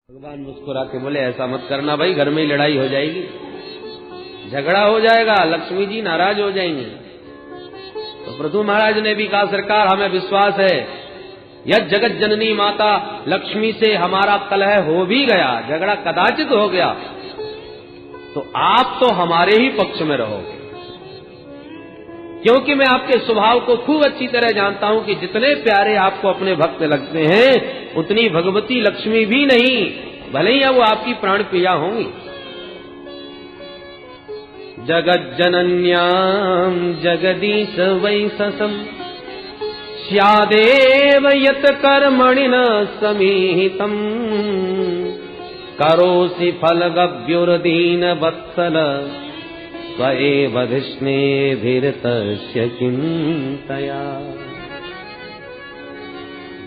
भगवान मुस्कुरा के बोले ऐसा मत करना भाई, घर में ही लड़ाई हो जाएगी, झगड़ा हो जाएगा, लक्ष्मी जी नाराज हो जाएंगी। तो पृथु महाराज ने भी कहा सरकार हमें विश्वास है यह जगत जननी माता लक्ष्मी से हमारा कलह हो भी गया, झगड़ा कदाचित हो गया, तो आप तो हमारे ही पक्ष में रहोगे, क्योंकि मैं आपके स्वभाव को खूब अच्छी तरह जानता हूं कि जितने प्यारे आपको अपने भक्त लगते हैं उतनी भगवती लक्ष्मी भी नहीं, भले ही वो आपकी प्राण प्रिया होंगी। जगत जनन्याम जगदीश वैससम स्यादेव यत कर्मणि न समीहितम करोसि फलगभ्युर्दीन वत्सल स्वएव धिष्णेभिर्तस्य चिन्तया।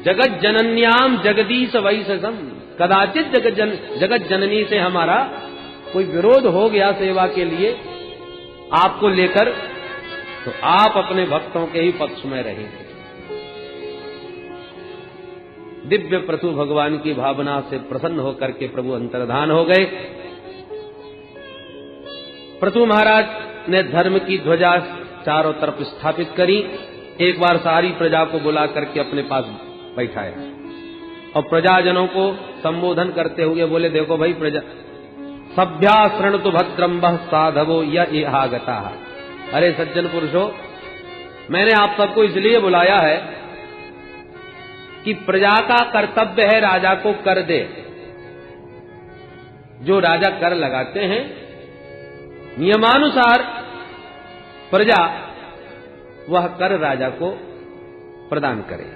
जगत जनन्याम जगदीश वैससम, कदाचित जगत जननी से हमारा कोई विरोध हो गया सेवा के लिए आपको लेकर, तो आप अपने भक्तों के ही पक्ष में रहेंगे। दिव्य पृथु भगवान की भावना से प्रसन्न होकर के प्रभु अंतर्धान हो गए। पृथु महाराज ने धर्म की ध्वजा चारों तरफ स्थापित करी, एक बार सारी प्रजा को बुला करके अपने पास बैठाया और प्रजाजनों को संबोधन करते हुए बोले देखो भाई प्रजा सभ्या शृणुतु भद्रम वः साधवो यह आगता। अरे सज्जन पुरुषों, मैंने आप सबको इसलिए बुलाया है कि प्रजा का कर्तव्य है राजा को कर दे। जो राजा कर लगाते हैं नियमानुसार प्रजा वह कर राजा को प्रदान करे।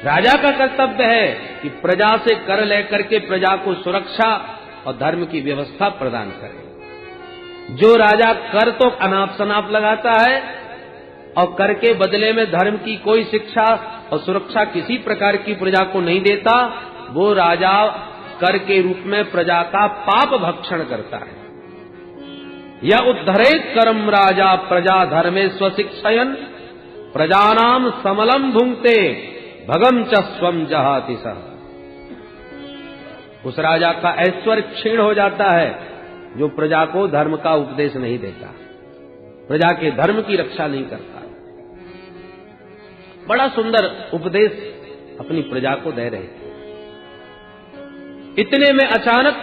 राजा का कर्तव्य है कि प्रजा से कर लेकर के प्रजा को सुरक्षा और धर्म की व्यवस्था प्रदान करे। जो राजा कर तो अनाप शनाप लगाता है और कर के बदले में धर्म की कोई शिक्षा और सुरक्षा किसी प्रकार की प्रजा को नहीं देता, वो राजा कर के रूप में प्रजा का पाप भक्षण करता है। या उद्धरेत करम राजा प्रजा धर्मे स्वशिक्षयन प्रजानाम समलम भुंक्ते भगम च स्वम जहाति सह। उस राजा का ऐश्वर्य क्षीण हो जाता है जो प्रजा को धर्म का उपदेश नहीं देता, प्रजा के धर्म की रक्षा नहीं करता। बड़ा सुंदर उपदेश अपनी प्रजा को दे रहे थे। इतने में अचानक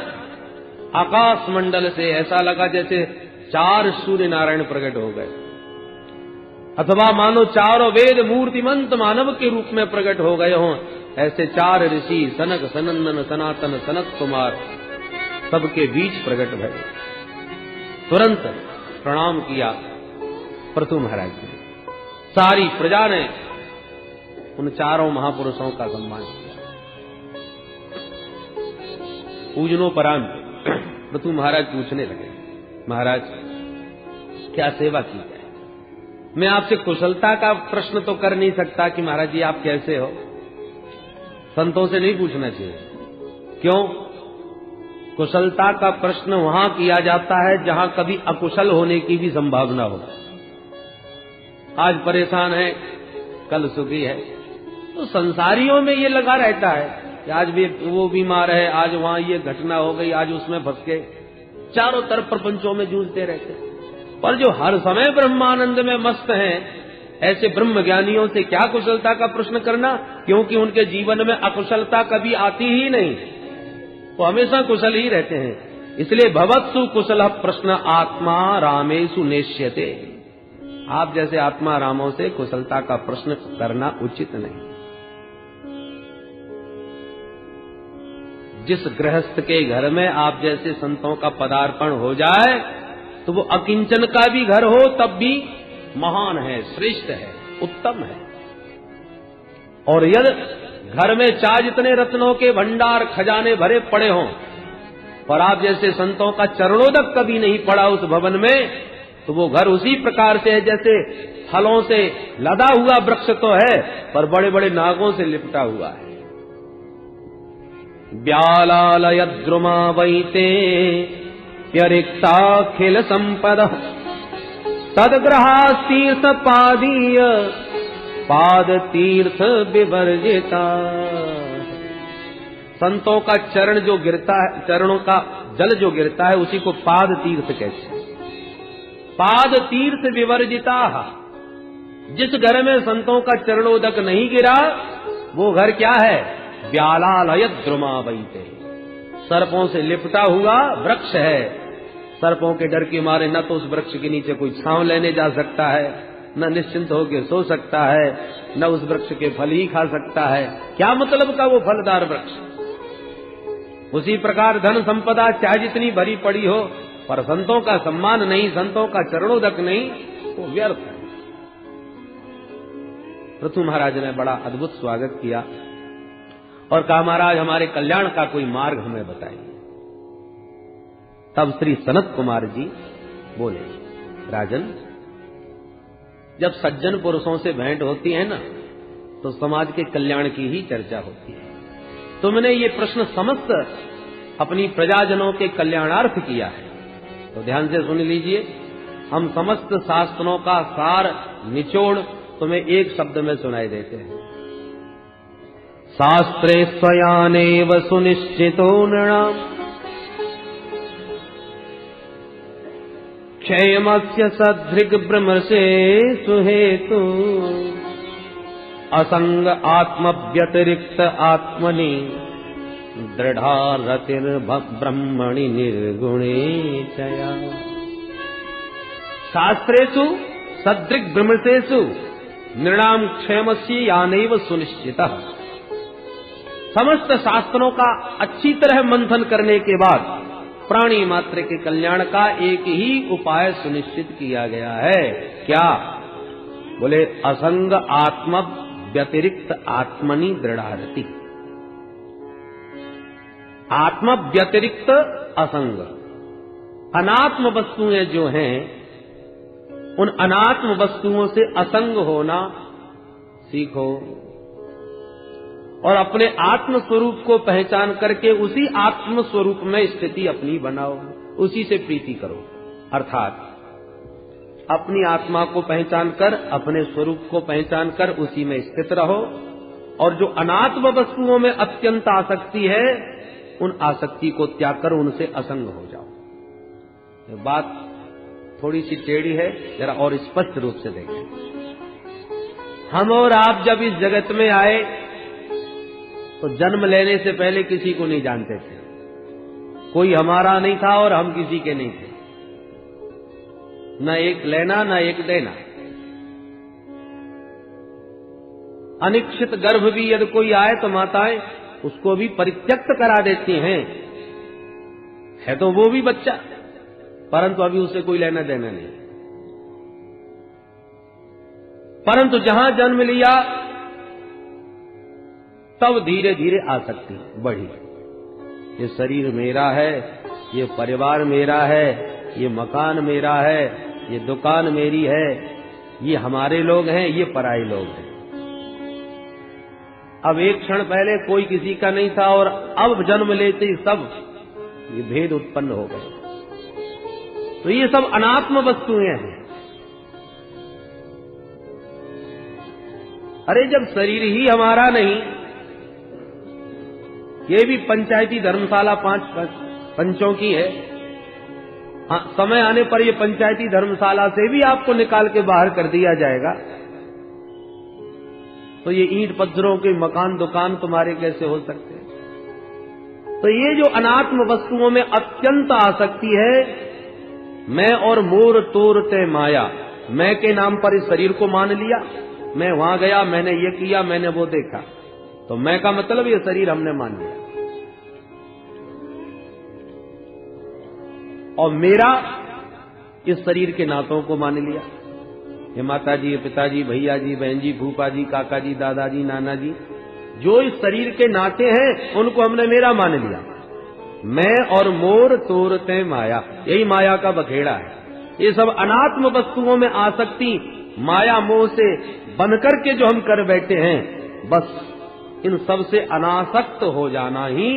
आकाश मंडल से ऐसा लगा जैसे 4 सूर्य नारायण प्रकट हो गए, अथवा मानो चारों वेद मूर्तिमंत मानव के रूप में प्रकट हो गए हों। ऐसे 4 ऋषि सनक सनंदन सनातन सनत कुमार सबके बीच प्रकट भये। तुरंत प्रणाम किया पृथु महाराज ने। सारी प्रजा ने उन 4 महापुरुषों का सम्मान किया। पूजनोपरांत पृथु महाराज पूछने लगे, महाराज क्या सेवा की जाए? मैं आपसे कुशलता का प्रश्न तो कर नहीं सकता कि महाराज जी आप कैसे हो, संतों से नहीं पूछना चाहिए। क्यों? कुशलता का प्रश्न वहां किया जाता है जहां कभी अकुशल होने की भी संभावना हो। आज परेशान है, कल सुखी है, तो संसारियों में ये लगा रहता है कि आज भी वो बीमार है, आज वहां ये घटना हो गई, आज उसमें फंस गए, चारों तरफ प्रपंचों में जूझते रहते। पर जो हर समय ब्रह्मानंद में मस्त हैं, ऐसे ब्रह्म ज्ञानियों से क्या कुशलता का प्रश्न करना, क्योंकि उनके जीवन में अकुशलता कभी आती ही नहीं, वो हमेशा कुशल ही रहते हैं। इसलिए भवत्सु कुशल प्रश्न आत्मा रामेषु नेष्यते। आप जैसे आत्मा रामों से कुशलता का प्रश्न करना उचित नहीं। जिस गृहस्थ के घर में आप जैसे संतों का पदार्पण हो जाए तो वो अकिंचन का भी घर हो तब भी महान है, श्रेष्ठ है, उत्तम है। और यदि घर में चाहे जितने रत्नों के भंडार खजाने भरे पड़े हों और आप जैसे संतों का चरणोदक कभी नहीं पड़ा उस भवन में, तो वो घर उसी प्रकार से है जैसे फलों से लदा हुआ वृक्ष तो है पर बड़े बड़े नागों से लिपटा हुआ है। व्यालालयद्रुमा वैते प्यरिक्ताखिल संपद तद्ग्रहास्तीर्थ पादीय पाद तीर्थ विवर्जिता। संतों का चरण जो गिरता है, चरणों का जल जो गिरता है उसी को पाद तीर्थ कहते हैं। पाद तीर्थ विवर्जिता, जिस घर में संतों का चरणोदक नहीं गिरा वो घर क्या है? व्यालालय द्रुमावैते, सर्पों से लिपटा हुआ वृक्ष है। सर्पों के डर के मारे न तो उस वृक्ष के नीचे कोई छांव लेने जा सकता है, न निश्चिंत होकर सो सकता है, न उस वृक्ष के फल ही खा सकता है। क्या मतलब का वो फलदार वृक्ष? उसी प्रकार धन संपदा चाहे जितनी भरी पड़ी हो, पर संतों का सम्मान नहीं, संतों का चरणोदक नहीं, वो व्यर्थ है। पृथु महाराज ने बड़ा अद्भुत स्वागत किया और कहा, महाराज हमारे कल्याण का कोई मार्ग हमें बताइए। तब श्री सनत कुमार जी बोले, राजन, जब सज्जन पुरुषों से भेंट होती है ना, तो समाज के कल्याण की ही चर्चा होती है। तुमने ये प्रश्न समस्त अपनी प्रजाजनों के कल्याणार्थ किया है, तो ध्यान से सुन लीजिए। हम समस्त शास्त्रों का सार निचोड़ तुम्हें एक शब्द में सुनाई देते हैं। शास्त्रे स्वयानेव सुनिश्चितो नृणाम् क्षेमस्य सदृग्भ्रमसे सुहेतु असंग आत्मव्यतिरिक्त आत्मनि दृढ़ा रतिर्ब्रह्मणि निर्गुणे चया। शास्त्रेषु सदृग्भ्रमसेषु नृणाम क्षेमस्य यानैव सुनिश्चितः। समस्त शास्त्रों का अच्छी तरह मंथन करने के बाद प्राणी मात्र के कल्याण का एक ही उपाय सुनिश्चित किया गया है। क्या? बोले, असंग आत्म व्यतिरिक्त आत्मनि दृढ़ारति। आत्म व्यतिरिक्त असंग, अनात्म वस्तुएं जो हैं, उन अनात्म वस्तुओं से असंग होना सीखो और अपने आत्म स्वरूप को पहचान करके उसी आत्म स्वरूप में स्थिति अपनी बनाओ, उसी से प्रीति करो। अर्थात अपनी आत्मा को पहचान कर, अपने स्वरूप को पहचान कर उसी में स्थित रहो, और जो अनात्म वस्तुओं में अत्यंत आसक्ति है, उन आसक्ति को त्याग कर उनसे असंग हो जाओ। ये बात थोड़ी सी टेढ़ी है, जरा और स्पष्ट रूप से देखें। हम और आप जब इस जगत में आए तो जन्म लेने से पहले किसी को नहीं जानते थे, कोई हमारा नहीं था और हम किसी के नहीं थे, न एक लेना न एक देना। अनिश्चित गर्भ भी यदि कोई आए तो माताएं उसको भी परित्यक्त करा देती हैं, है तो वो भी बच्चा, परंतु अभी उसे कोई लेना देना नहीं। परंतु जहां जन्म लिया तब धीरे धीरे आसक्ति बढ़ी। ये शरीर मेरा है, ये परिवार मेरा है, ये मकान मेरा है, ये दुकान मेरी है, ये हमारे लोग हैं, ये पराये लोग हैं। अब एक क्षण पहले कोई किसी का नहीं था और अब जन्म लेते ही सब ये भेद उत्पन्न हो गए। तो ये सब अनात्म वस्तुएं हैं। अरे जब शरीर ही हमारा नहीं, ये भी पंचायती धर्मशाला 5 पंचों की है। हाँ, समय आने पर ये पंचायती धर्मशाला से भी आपको निकाल के बाहर कर दिया जाएगा, तो ये ईंट पत्थरों के मकान दुकान तुम्हारे कैसे हो सकते हैं? तो ये जो अनात्म वस्तुओं में अत्यंत आसक्ति है, मैं और मोर तोरते माया, मैं के नाम पर इस शरीर को मान लिया, मैं वहां गया, मैंने ये किया, मैंने वो देखा, तो मैं का मतलब ये शरीर हमने मान लिया। और मेरा इस शरीर के नातों को मान लिया, ये माता जी, ये पिताजी, भैया जी, बहन जी, फूफा जी, काका जी, दादाजी, नाना जी, जो इस शरीर के नाते हैं उनको हमने मेरा मान लिया। मैं और मोर तोरते माया, यही माया का बखेड़ा है। ये सब अनात्म वस्तुओं में आसक्ति माया मोह से बनकर के जो हम कर बैठे हैं, बस इन सब से अनासक्त हो जाना ही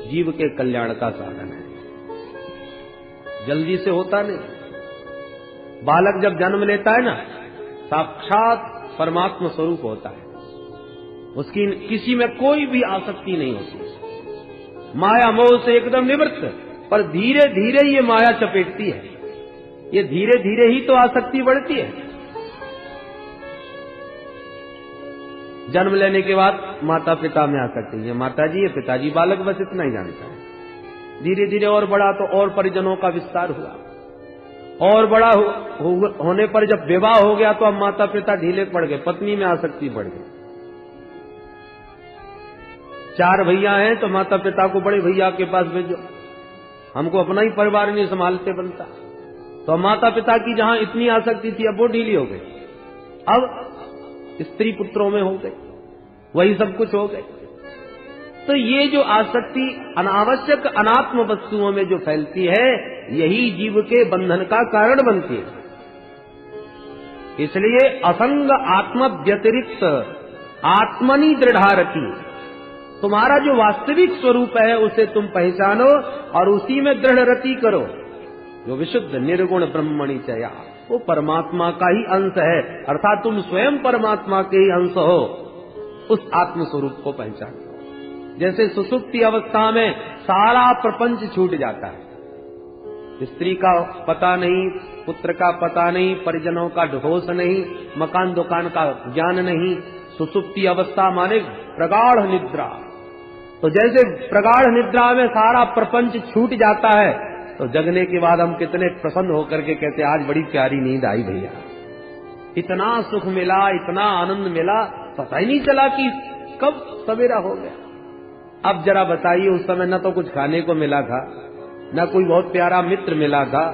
जीव के कल्याण का साधन है। जल्दी से होता नहीं। बालक जब जन्म लेता है ना, साक्षात परमात्मा स्वरूप होता है, उसकी किसी में कोई भी आसक्ति नहीं होती। माया मोह से एकदम निवृत्त, पर धीरे धीरे ये माया चपेटती है, ये धीरे धीरे ही तो आसक्ति बढ़ती है। जन्म लेने के बाद माता पिता में आसक्ति है, माता जी ये पिताजी, बालक बस इतना ही जानता है। धीरे धीरे और बड़ा तो और परिजनों का विस्तार हुआ, और बड़ा होने पर जब विवाह हो गया तो अब माता पिता ढीले पड़ गए, पत्नी में आसक्ति बढ़ गई। 4 भैया हैं तो माता पिता को बड़े भैया के पास भेजो, हमको अपना ही परिवार नहीं संभालते बनता। तो माता पिता की जहां इतनी आसक्ति थी अब वो ढीली हो गई, अब स्त्री पुत्रों में हो गई, वही सब कुछ हो गए। तो ये जो आसक्ति अनावश्यक अनात्म वस्तुओं में जो फैलती है, यही जीव के बंधन का कारण बनती है। इसलिए असंग आत्म व्यतिरिक्त आत्मनि दृढ़ारति, तुम्हारा जो वास्तविक स्वरूप है उसे तुम पहचानो और उसी में दृढ़ रति करो। जो विशुद्ध निर्गुण ब्रह्मणि चया, वो परमात्मा का ही अंश है, अर्थात तुम स्वयं परमात्मा के ही अंश हो, उस आत्म स्वरूप को पहचानो। जैसे सुसुप्ति अवस्था में सारा प्रपंच छूट जाता है, स्त्री का पता नहीं, पुत्र का पता नहीं, परिजनों का होश नहीं, मकान दुकान का ज्ञान नहीं। सुसुप्ति अवस्था माने प्रगाढ़ निद्रा। तो जैसे प्रगाढ़ निद्रा में सारा प्रपंच छूट जाता है, तो जगने के बाद हम कितने प्रसन्न होकर के कहते आज बड़ी प्यारी नींद आई भैया, इतना सुख मिला, इतना आनंद मिला, पता ही नहीं चला कि कब सवेरा हो गया। अब जरा बताइए, उस समय न तो कुछ खाने को मिला था, न कोई बहुत प्यारा मित्र मिला था,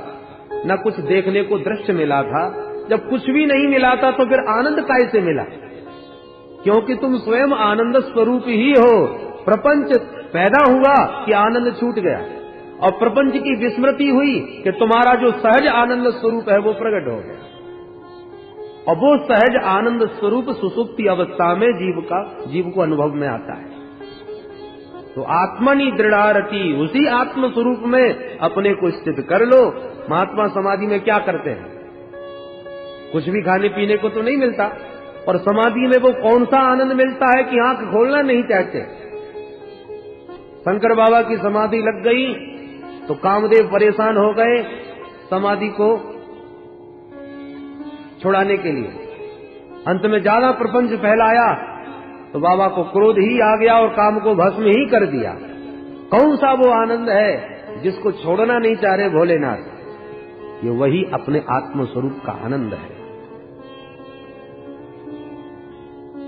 न कुछ देखने को दृश्य मिला था। जब कुछ भी नहीं मिला था तो फिर आनंद कैसे मिला? क्योंकि तुम स्वयं आनंद स्वरूप ही हो। प्रपंच पैदा हुआ कि आनंद छूट गया, और प्रपंच की विस्मृति हुई कि तुम्हारा जो सहज आनंद स्वरूप है वो प्रकट हो गया। और वो सहज आनंद स्वरूप सुसुप्ति अवस्था में जीव को अनुभव में आता है। तो आत्मनि दृढ़ारति, उसी आत्म स्वरूप में अपने को स्थित कर लो। महात्मा समाधि में क्या करते हैं? कुछ भी खाने पीने को तो नहीं मिलता, और समाधि में वो कौन सा आनंद मिलता है कि आंख खोलना नहीं चाहते। शंकर बाबा की समाधि लग गई तो कामदेव परेशान हो गए समाधि को छुड़ाने के लिए। अंत में ज्यादा प्रपंच फैलाया तो बाबा को क्रोध ही आ गया और काम को भस्म ही कर दिया। कौन सा वो आनंद है जिसको छोड़ना नहीं चाह रहे भोलेनाथ? ये वही अपने आत्म स्वरूप का आनंद है।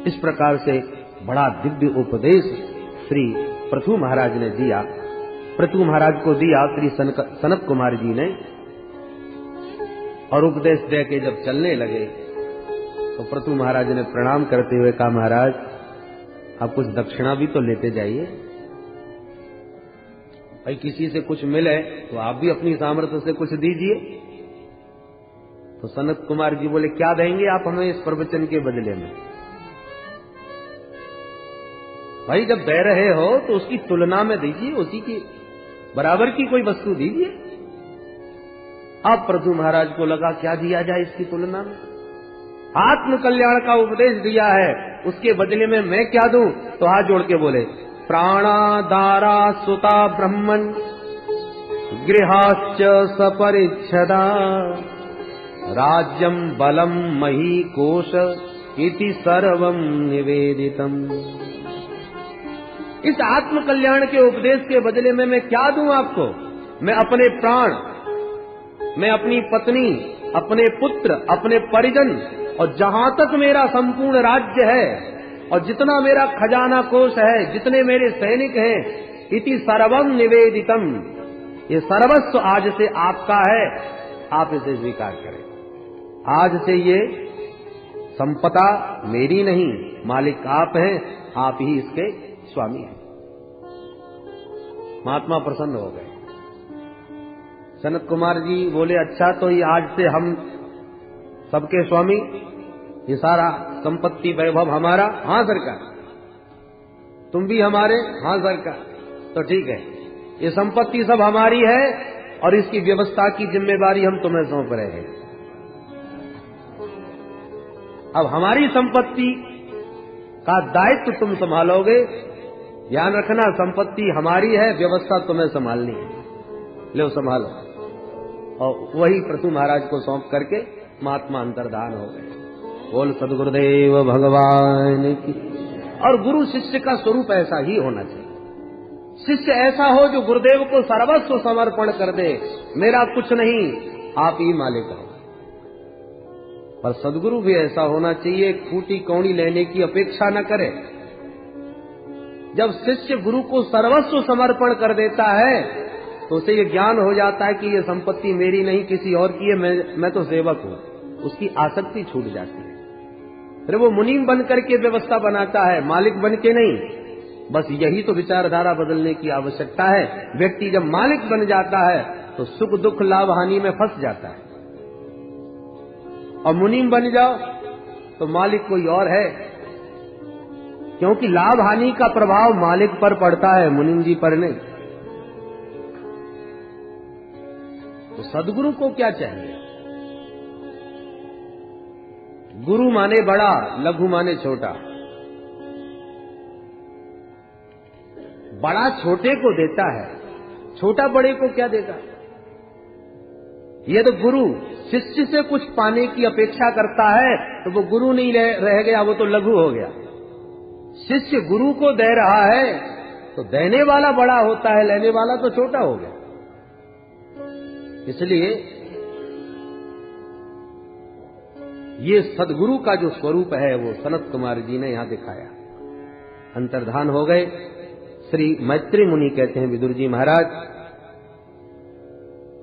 इस प्रकार से बड़ा दिव्य उपदेश श्री पृथु महाराज ने दिया, पृथु महाराज को दिया श्री सनत कुमार जी ने। और उपदेश दे के जब चलने लगे तो पृथु महाराज ने प्रणाम करते हुए कहा, महाराज आप कुछ दक्षिणा भी तो लेते जाइए। भाई किसी से कुछ मिले तो आप भी अपनी सामर्थ्य से कुछ दीजिए। तो सनत कुमार जी बोले, क्या देंगे आप हमें इस प्रवचन के बदले में? भाई जब दे रहे हो तो उसकी तुलना में दीजिए, उसी की बराबर की कोई वस्तु दीजिए। अब पृथु महाराज को लगा क्या दिया जाए इसकी तुलना में? आत्म कल्याण का उपदेश दिया है, उसके बदले में मैं क्या दूं? तो हाथ जोड़ के बोले, प्राणादारा सुता ब्रह्मन् गृहाश्च सपरिच्छदा राज्यम बलम मही कोश इति सर्वम निवेदितम। इस आत्म कल्याण के उपदेश के बदले में मैं क्या दूं आपको? मैं अपने प्राण, मैं अपनी पत्नी, अपने पुत्र, अपने परिजन, और जहां तक मेरा संपूर्ण राज्य है और जितना मेरा खजाना कोष है, जितने मेरे सैनिक हैं, इति सर्वम निवेदितम, ये सर्वस्व आज से आपका है, आप इसे स्वीकार करें। आज से ये संपदा मेरी नहीं, मालिक आप हैं, आप ही इसके स्वामी हैं। महात्मा प्रसन्न हो गए। सनत कुमार जी बोले, अच्छा तो ये आज से हम सबके स्वामी, ये सारा संपत्ति वैभव हमारा? हाँ सरकार। तुम भी हमारे? हाँ सरकार। तो ठीक है, ये संपत्ति सब हमारी है और इसकी व्यवस्था की जिम्मेदारी हम तुम्हें सौंप रहे हैं। अब हमारी संपत्ति का दायित्व तुम संभालोगे, ध्यान रखना, संपत्ति हमारी है, व्यवस्था तुम्हें संभालनी है, लो संभालो। और वही पृथु महाराज को सौंप करके महात्मा अंतर्धान हो गए। बोल सद्गुरुदेव भगवान की। और गुरु शिष्य का स्वरूप ऐसा ही होना चाहिए। शिष्य ऐसा हो जो गुरुदेव को सर्वस्व समर्पण कर दे, मेरा कुछ नहीं, आप ही मालिक हो। पर सदगुरु भी ऐसा होना चाहिए, फूटी कौड़ी लेने की अपेक्षा न करे। जब शिष्य गुरु को सर्वस्व समर्पण कर देता है तो उसे ये ज्ञान हो जाता है कि ये संपत्ति मेरी नहीं, किसी और की है, मैं तो सेवक हूं। उसकी आसक्ति छूट जाती है। फिर वो मुनीम बन करके व्यवस्था बनाता है, मालिक बन के नहीं। बस यही तो विचारधारा बदलने की आवश्यकता है। व्यक्ति जब मालिक बन जाता है तो सुख दुख लाभ हानि में फंस जाता है। और मुनीम बन जाओ तो मालिक कोई और है, क्योंकि लाभ हानि का प्रभाव मालिक पर पड़ता है, मुनीम जी पर नहीं। तो सदगुरु को क्या चाहिए? गुरु माने बड़ा, लघु माने छोटा। बड़ा छोटे को देता है, छोटा बड़े को क्या देगा? ये तो गुरु शिष्य से कुछ पाने की अपेक्षा करता है तो वो गुरु नहीं रह गया, वो तो लघु हो गया। शिष्य गुरु को दे रहा है तो देने वाला बड़ा होता है, लेने वाला तो छोटा हो गया। इसलिए ये सदगुरु का जो स्वरूप है वो सनत कुमार जी ने यहां दिखाया। अंतर्धान हो गए। श्री मैत्री मुनि कहते हैं विदुर जी महाराज,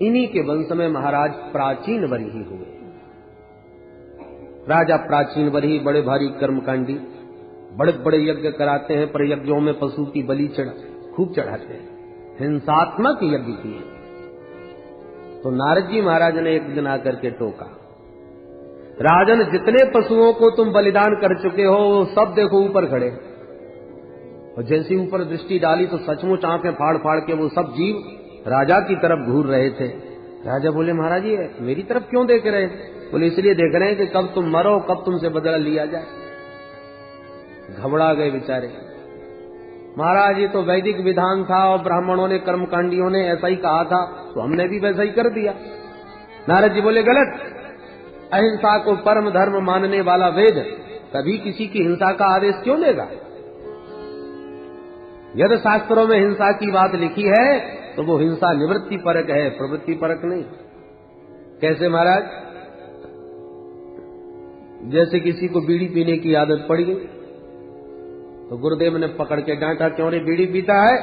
इन्हीं के वंश में महाराज प्राचीन वरीही हुए। राजा प्राचीन वरीही बड़े भारी कर्मकांडी, बड़े बड़े यज्ञ कराते हैं, पर यज्ञों में पशु की बलि खूब चढ़ाते हैं, हिंसात्मक यज्ञ किए। तो नारद जी महाराज ने एक दिन आकर के टोका, राजन जितने पशुओं को तुम बलिदान कर चुके हो वो सब देखो ऊपर खड़े। और जैसे ऊपर दृष्टि डाली तो सचमुच आंखें फाड़ फाड़ के वो सब जीव राजा की तरफ घूर रहे थे। राजा बोले, महाराज ये मेरी तरफ क्यों देख रहे हैं? बोले, इसलिए देख रहे हैं कि कब तुम मरो, कब तुमसे बदला लिया जाए। घबरा गए बेचारे। महाराज ये तो वैदिक विधान था और ब्राह्मणों ने, कर्मकांडियों ने ऐसा ही कहा था, तो हमने भी वैसा ही कर दिया। नारद जी बोले, गलत। अहिंसा को परम धर्म मानने वाला वेद कभी किसी की हिंसा का आदेश क्यों देगा? यदि शास्त्रों में हिंसा की बात लिखी है तो वो हिंसा निवृत्ति परक है, प्रवृत्ति परक नहीं। कैसे महाराज? जैसे किसी को बीड़ी पीने की आदत पड़ गई तो गुरुदेव ने पकड़ के डांटा, क्यों रे बीड़ी पीता है?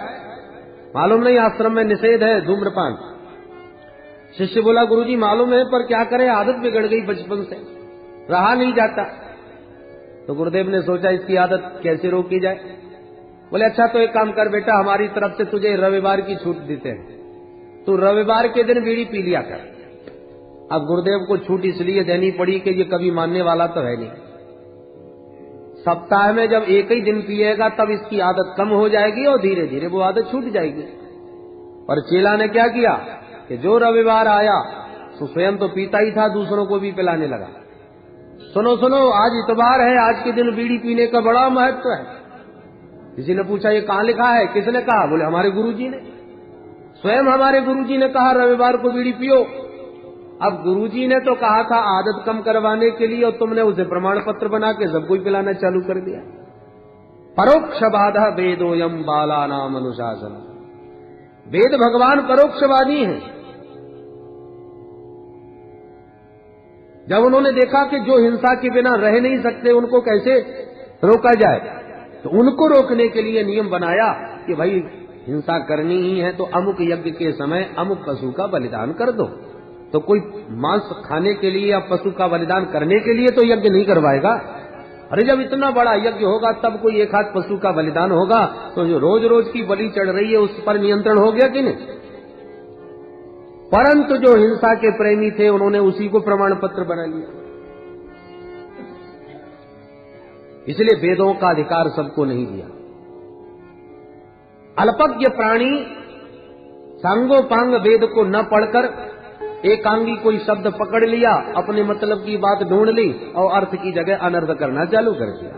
मालूम नहीं आश्रम में निषेध है धूम्रपान। शिष्य बोला, गुरुजी मालूम है पर क्या करें, आदत बिगड़ गई बचपन से, रहा नहीं जाता। तो गुरुदेव ने सोचा इसकी आदत कैसे रोकी जाए। बोले, अच्छा तो एक काम कर बेटा, हमारी तरफ से तुझे रविवार की छूट देते हैं, तू रविवार के दिन बीड़ी पी लिया कर। अब गुरुदेव को छूट इसलिए देनी पड़ी कि ये कभी मानने वाला तो है नहीं। सप्ताह में जब एक ही दिन पिएगा तब इसकी आदत कम हो जाएगी और धीरे धीरे वो आदत छूट जाएगी। पर चेला ने क्या किया कि जो रविवार आया तो स्वयं तो पीता ही था, दूसरों को भी पिलाने लगा। सुनो सुनो, आज इतवार है, आज के दिन बीड़ी पीने का बड़ा महत्व है। किसी ने पूछा, ये कहाँ लिखा है? किसने कहा? बोले, हमारे गुरुजी ने। स्वयं हमारे गुरुजी ने कहा रविवार को बीड़ी पियो। अब गुरुजी ने तो कहा था आदत कम करवाने के लिए, और तुमने उसे प्रमाण पत्र बना के सबको पिलाना चालू कर दिया। परोक्ष बाधा वेदोयम बाला नाम अनुशासन। वेद भगवान परोक्षवादी हैं। जब उन्होंने देखा कि जो हिंसा के बिना रह नहीं सकते उनको कैसे रोका जाए, तो उनको रोकने के लिए नियम बनाया कि भाई हिंसा करनी ही है तो अमुक यज्ञ के समय अमुक पशु का बलिदान कर दो। तो कोई मांस खाने के लिए या पशु का बलिदान करने के लिए तो यज्ञ नहीं करवाएगा। अरे जब इतना बड़ा यज्ञ होगा तब कोई एक हाथ पशु का बलिदान होगा, तो जो रोज रोज की बलि चढ़ रही है उस पर नियंत्रण हो गया कि नहीं? परंतु जो हिंसा के प्रेमी थे उन्होंने उसी को प्रमाण पत्र बना लिया। इसलिए वेदों का अधिकार सबको नहीं दिया। अल्पज्ञ प्राणी सांगोपांग वेद को न पढ़कर एकांगी कोई शब्द पकड़ लिया, अपने मतलब की बात ढूंढ ली और अर्थ की जगह अनर्थ करना चालू कर दिया।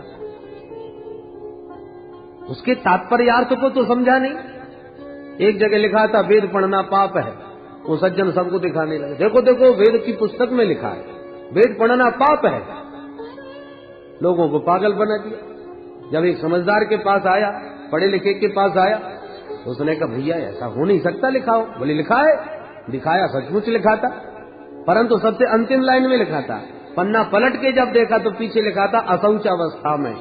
उसके तात्पर्यार्थ को तो समझा नहीं। एक जगह लिखा था वेद पढ़ना पाप है, वो सज्जन सबको दिखाने लगे, देखो देखो वेद की पुस्तक में लिखा है वेद पढ़ना पाप है। लोगों को पागल बना दिया। जब एक समझदार के पास आया, पढ़े लिखे के पास आया, उसने कहा भैया ऐसा हो नहीं सकता, लिखा हो। बोले लिखा है, दिखाया, सचमुच लिखा था, परंतु सबसे अंतिम लाइन में लिखा था। पन्ना पलट के जब देखा तो पीछे लिखा था अशौच अवस्था में।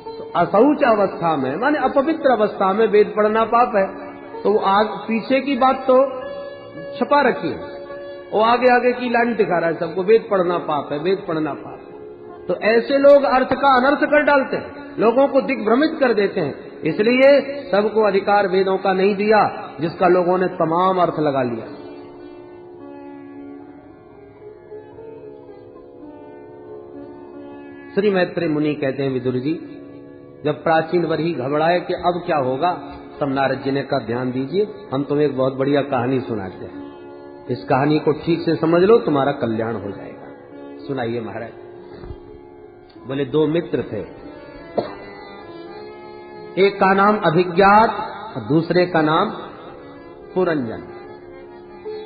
तो अशौच अवस्था में माने अपवित्र अवस्था में वेद पढ़ना पाप है। तो पीछे की बात तो छपा रखी है, वो आगे आगे की लाइन दिखा रहा है सबको, वेद पढ़ना पाप है, वेद पढ़ना पाप है। तो ऐसे लोग अर्थ का अनर्थ कर डालते हैं, लोगों को दिग्भ्रमित कर देते हैं। इसलिए सबको अधिकार वेदों का नहीं दिया, जिसका लोगों ने तमाम अर्थ लगा लिया। श्री मैत्रेय मुनि कहते हैं विदुर जी, जब प्राचीन वर्ही घबराए कि अब क्या होगा, तब नारद जी ने कहा ध्यान दीजिए, हम तुम्हें एक बहुत बढ़िया कहानी सुनाते हैं, इस कहानी को ठीक से समझ लो, तुम्हारा कल्याण हो जाएगा। सुनाइए महाराज। बोले दो मित्र थे, एक का नाम अभिज्ञात और दूसरे का नाम पुरंजन।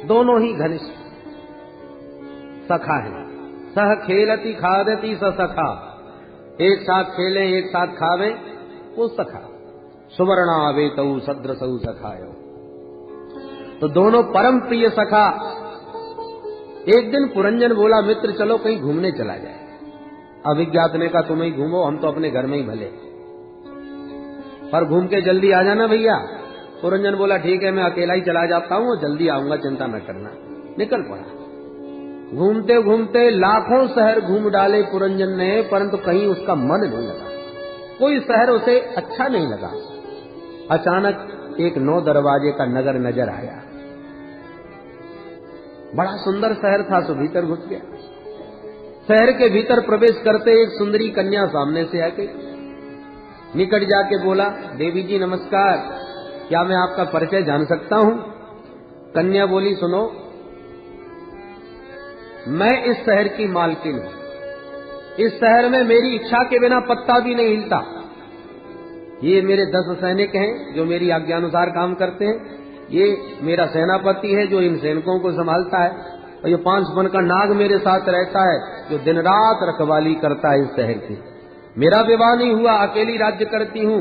दोनों ही घनिष्ठ सखा हैं। सह खेलती खादती स सखा, एक साथ खेलें एक साथ खावें वो सखा। सुवर्णावे तऊ सद्रसऊ सखायो। तो दोनों परम प्रिय सखा। एक दिन पुरंजन बोला मित्र चलो कहीं घूमने चला जाए। अभिज्ञात ने कहा तुम ही घूमो, हम तो अपने घर में ही भले, पर घूम के जल्दी आ जाना भैया। पुरंजन बोला ठीक है, मैं अकेला ही चला जाता हूँ और जल्दी आऊंगा, चिंता न करना। निकल पड़ा। घूमते घूमते लाखों शहर घूम डाले पुरंजन ने, परंतु कहीं उसका मन नहीं लगा, कोई शहर उसे अच्छा नहीं लगा। अचानक एक 9 दरवाजे का नगर नजर आया। बड़ा सुंदर शहर था, सो भीतर घुस गया। शहर के भीतर प्रवेश करते एक सुंदरी कन्या सामने से आ गई। निकट जाके बोला देवी जी नमस्कार, क्या मैं आपका परिचय जान सकता हूं? कन्या बोली सुनो, मैं इस शहर की मालकिन हूं। इस शहर में मेरी इच्छा के बिना पत्ता भी नहीं हिलता। ये मेरे 10 सैनिक हैं जो मेरी आज्ञानुसार काम करते हैं। ये मेरा सेनापति है जो इन सैनिकों को संभालता है, और ये 5 बन का नाग मेरे साथ रहता है जो दिन रात रखवाली करता है इस शहर की। मेरा विवाह नहीं हुआ, अकेली राज्य करती हूँ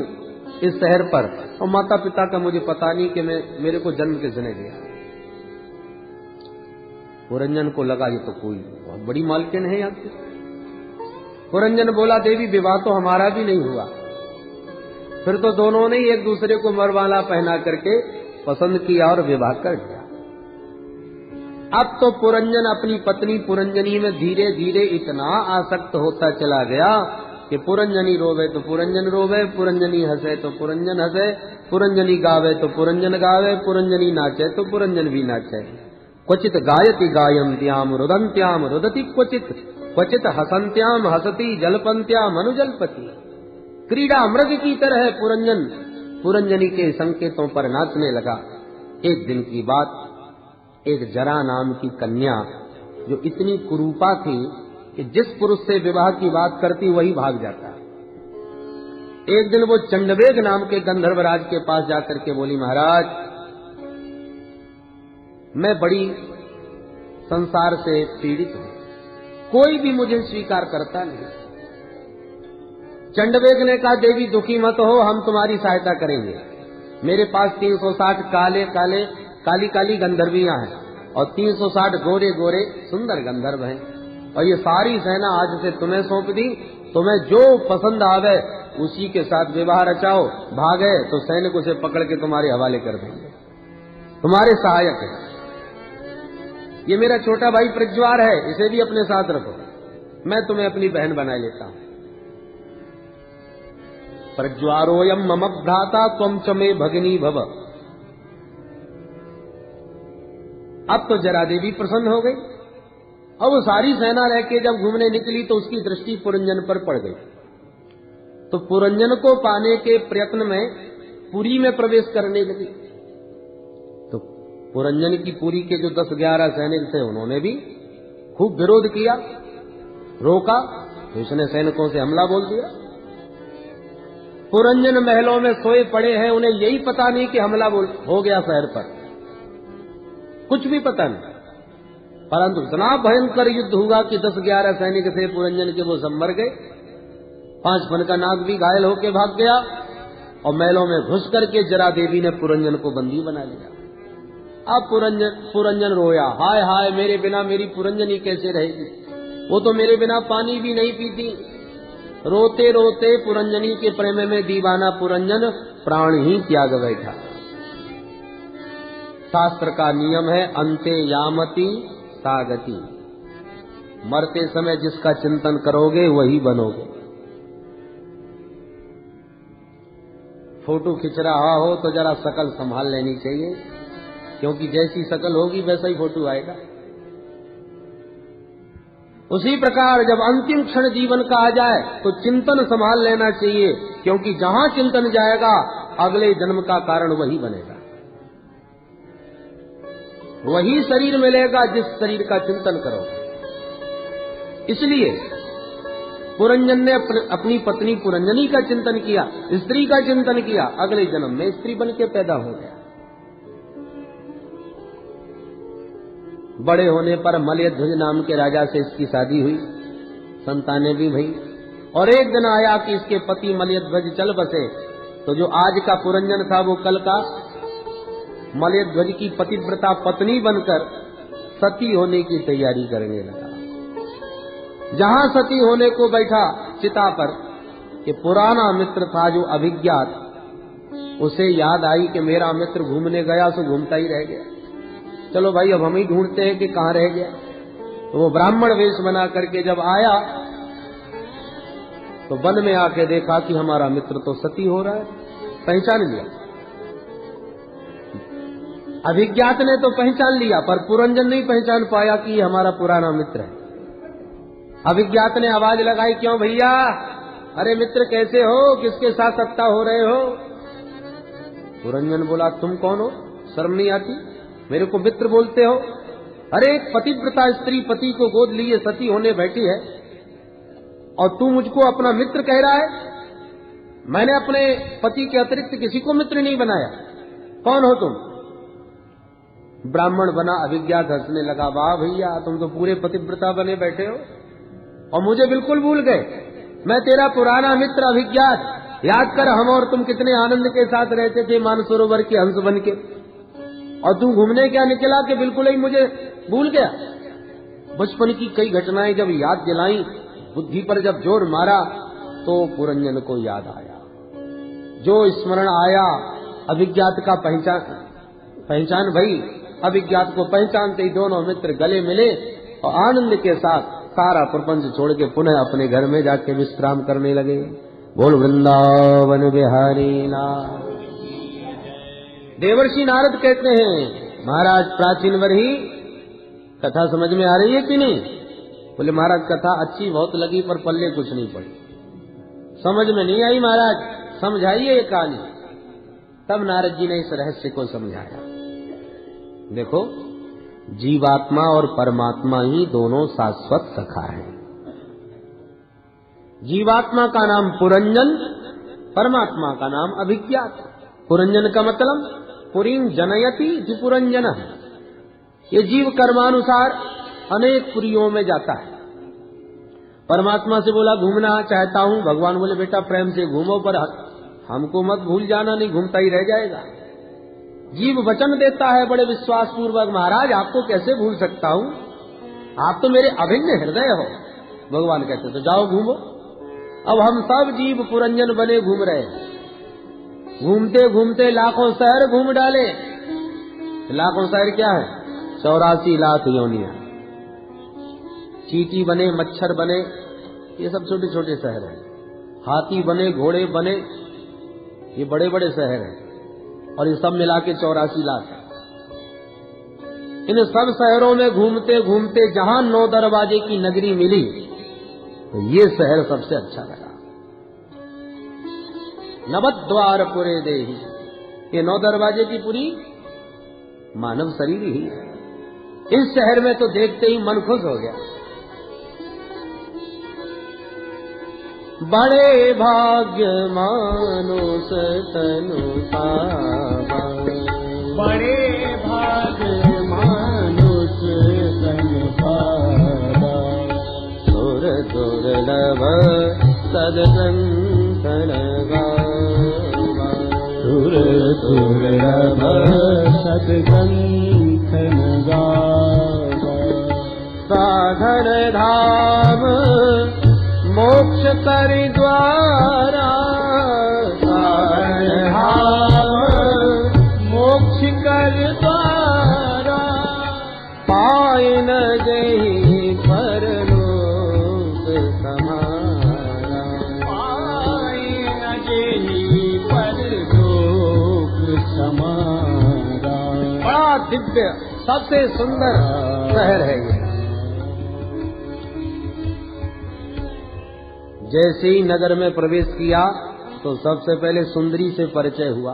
इस शहर पर, और माता पिता का मुझे पता नहीं कि मेरे को जन्म किसने दिया। पुरंजन को लगा ये तो कोई बहुत बड़ी मालकिन है यहाँ की। पुरंजन बोला देवी विवाह तो हमारा भी नहीं हुआ। फिर तो दोनों ने एक दूसरे को मरवाला पहना करके पसंद किया और विवाह कर दिया। अब तो पुरंजन अपनी पत्नी पुरंजनी में धीरे धीरे इतना आसक्त होता चला गया कि पुरंजनी रोवे तो पुरंजन रोवे, पुरंजनी हंसे तो पुरंजन हंसे, पुरंजनी गावे तो पुरंजन गावे, पुरंजनी नाचे तो पुरंजन भी नाचे। क्वचित गायति गायन्त्याम रुदन्त्याम रुदति क्वचित, क्वचित हसन्त्याम हसती जलपन्त्याम अनुजलपति। क्रीड़ा मृग की तरह पुरंजन पुरंजनी के संकेतों पर नाचने लगा। एक दिन की बात, एक जरा नाम की कन्या जो इतनी कुरूपा थी कि जिस पुरुष से विवाह की बात करती वही भाग जाता। एक दिन वो चंडवेग नाम के गंधर्वराज के पास जाकर के बोली महाराज मैं बड़ी संसार से पीड़ित हूं, कोई भी मुझे स्वीकार करता नहीं। चंडवेग ने कहा देवी दुखी मत हो, हम तुम्हारी सहायता करेंगे। मेरे पास 360 काली काली गंधर्वियां हैं और 360 गोरे गोरे सुंदर गंधर्व हैं, और ये सारी सेना आज से तुम्हें सौंप दी। तुम्हें जो पसंद आवे उसी के साथ विवाह रचाओ, भागे तो सैनिक उसे पकड़ के तुम्हारे हवाले कर देंगे, तुम्हारे सहायक है। ये मेरा छोटा भाई प्रज्वार है, इसे भी अपने साथ रखो, मैं तुम्हें अपनी बहन बना लेता हूं। प्रज्वारोयम मम भ्राता त्वं च मे भगिनी भव। अब तो जरा देवी प्रसन्न हो गई। अब वो सारी सेना रह के जब घूमने निकली तो उसकी दृष्टि पुरंजन पर पड़ गई। तो पुरंजन को पाने के प्रयत्न में पुरी में प्रवेश करने लगी। तो पुरंजन की पुरी के जो 10-11 सैनिक थे उन्होंने भी खूब विरोध किया, रोका, तो इसने सैनिकों से हमला बोल दिया। पुरंजन महलों में सोए पड़े हैं, उन्हें यही पता नहीं कि हमला हो गया शहर पर, कुछ भी पता नहीं। परंतु इतना भयंकर युद्ध हुआ कि 10-11 सैनिक थे पुरंजन के, वो सब मर गए। 5 फन का नाग भी घायल होकर भाग गया और महलों में घुस करके जरा देवी ने पुरंजन को बंदी बना लिया। अब पुरंजन रोया, हाय हाय मेरे बिना मेरी पुरंजनी कैसे रहेगी, वो तो मेरे बिना पानी भी नहीं पीती। रोते रोते पुरंजनी के प्रेम में दीवाना पुरंजन प्राण ही त्याग बैठा। शास्त्र का नियम है अंते यामति सागति, मरते समय जिसका चिंतन करोगे वही बनोगे। फोटो खिंच रहा हो तो जरा शकल संभाल लेनी चाहिए, क्योंकि जैसी शकल होगी वैसा ही फोटो आएगा। उसी प्रकार जब अंतिम क्षण जीवन का आ जाए तो चिंतन संभाल लेना चाहिए, क्योंकि जहां चिंतन जाएगा अगले जन्म का कारण वही बनेगा, वही शरीर मिलेगा जिस शरीर का चिंतन करोगे। इसलिए पुरंजन ने अपनी पत्नी पुरंजनी का चिंतन किया, स्त्री का चिंतन किया, अगले जन्म में स्त्री बन के पैदा हो गया। बड़े होने पर मलयध्वज नाम के राजा से इसकी शादी हुई, संतानें भी भई। और एक दिन आया कि इसके पति मलयध्वज चल बसे, तो जो आज का पुरंजन था वो कल का मलयध्वज की पतिव्रता पत्नी बनकर सती होने की तैयारी करने लगा। जहां सती होने को बैठा चिता पर, कि पुराना मित्र था जो अभिज्ञात, उसे याद आई कि मेरा मित्र घूमने गया सो घूमता ही रह गया, चलो भाई अब हम ही ढूंढते हैं कि कहां रह गया। तो वो ब्राह्मण वेश बना करके जब आया तो वन में आके देखा कि हमारा मित्र तो सती हो रहा है, पहचान लिया। अभिज्ञात ने तो पहचान लिया, पर पुरंजन नहीं पहचान पाया कि ये हमारा पुराना मित्र है। अभिज्ञात ने आवाज लगाई, क्यों भैया, अरे मित्र कैसे हो, किसके साथ सत्ता हो रहे हो? पुरंजन बोला, तुम कौन हो, शर्म नहीं आती, मेरे को मित्र बोलते हो? अरे एक पतिव्रता स्त्री पति को गोद लिए सती होने बैठी है और तू मुझको अपना मित्र कह रहा है? मैंने अपने पति के अतिरिक्त किसी को मित्र नहीं बनाया, कौन हो तुम? ब्राह्मण बना अभिज्ञात हंसने लगा, वाह भैया तुम तो पूरे पतिव्रता बने बैठे हो और मुझे बिल्कुल भूल गए। मैं तेरा पुराना मित्र अभिज्ञात, याद कर हम और तुम कितने आनंद के साथ रहते थे मानसरोवर के हंस बन के, और तू घूमने क्या निकला कि बिल्कुल ही मुझे भूल गया। बचपन की कई घटनाएं जब याद दिलाई, बुद्धि पर जब जोर मारा तो पुरंजन को याद आया, जो स्मरण आया अभिज्ञात का पहचान भई। अभिज्ञात को पहचानते ही दोनों मित्र गले मिले और आनंद के साथ सारा प्रपंच छोड़ के पुनः अपने घर में जाके विश्राम करने लगे। बोल वृंदावन बिहारी नाथ। देवर्षि नारद कहते हैं, महाराज प्राचीन वर्ही कथा समझ में आ रही है कि नहीं? बोले महाराज कथा अच्छी बहुत लगी पर पल्ले कुछ नहीं पड़ी, समझ में नहीं आई महाराज, समझाइए ये कहानी। तब नारद जी ने इस रहस्य को समझाया। देखो, जीवात्मा और परमात्मा ही दोनों शाश्वत सखा हैं। जीवात्मा का नाम पुरंजन, परमात्मा का नाम अभिज्ञात। पुरंजन का मतलब पुरीं जनयति पुरंजन है। ये जीव कर्मानुसार अनेक पुरियों में जाता है। परमात्मा से बोला घूमना चाहता हूं, भगवान बोले बेटा प्रेम से घूमो, पर हमको मत भूल जाना, नहीं घूमता ही रह जाएगा। जीव वचन देता है बड़े विश्वास पूर्वक, महाराज आपको कैसे भूल सकता हूं, आप तो मेरे अभिन्न हृदय हो। भगवान कहते तो जाओ घूमो। अब हम सब जीव पुरंजन बने घूम रहे हैं, घूमते घूमते लाखों शहर घूम डाले। लाखों शहर क्या है? 84 लाख योनियां। चींटी बने, मच्छर बने, ये सब छोटे छोटे शहर हैं। हाथी बने, घोड़े बने, ये बड़े बड़े शहर हैं, और ये सब मिला के 84 लाख। इन सब शहरों में घूमते घूमते जहां 9 दरवाजे की नगरी मिली तो ये शहर सबसे अच्छा लगा। नवद्वार पुरे देही, ये 9 दरवाजे की पुरी मानव शरीर ही है। इस शहर में तो देखते ही मन खुश हो गया। बड़े भाग्य मानुष तनु पावा, बड़े भाग्य मानुष तनु पावा, सुर दुर्लभ सदग्रंथन गावा, सुर दुर्लभ सदग्रंथन गावा, साधन धाम मोक्ष कर द्वारा, साधन धाम मोक्ष कर द्वारा, पाए न गई परलोक समारा, पाए न गई परलोक समारा। बड़ा दिव्य सबसे सुंदर शहर है ये। जैसे ही नगर में प्रवेश किया तो सबसे पहले सुंदरी से परिचय हुआ।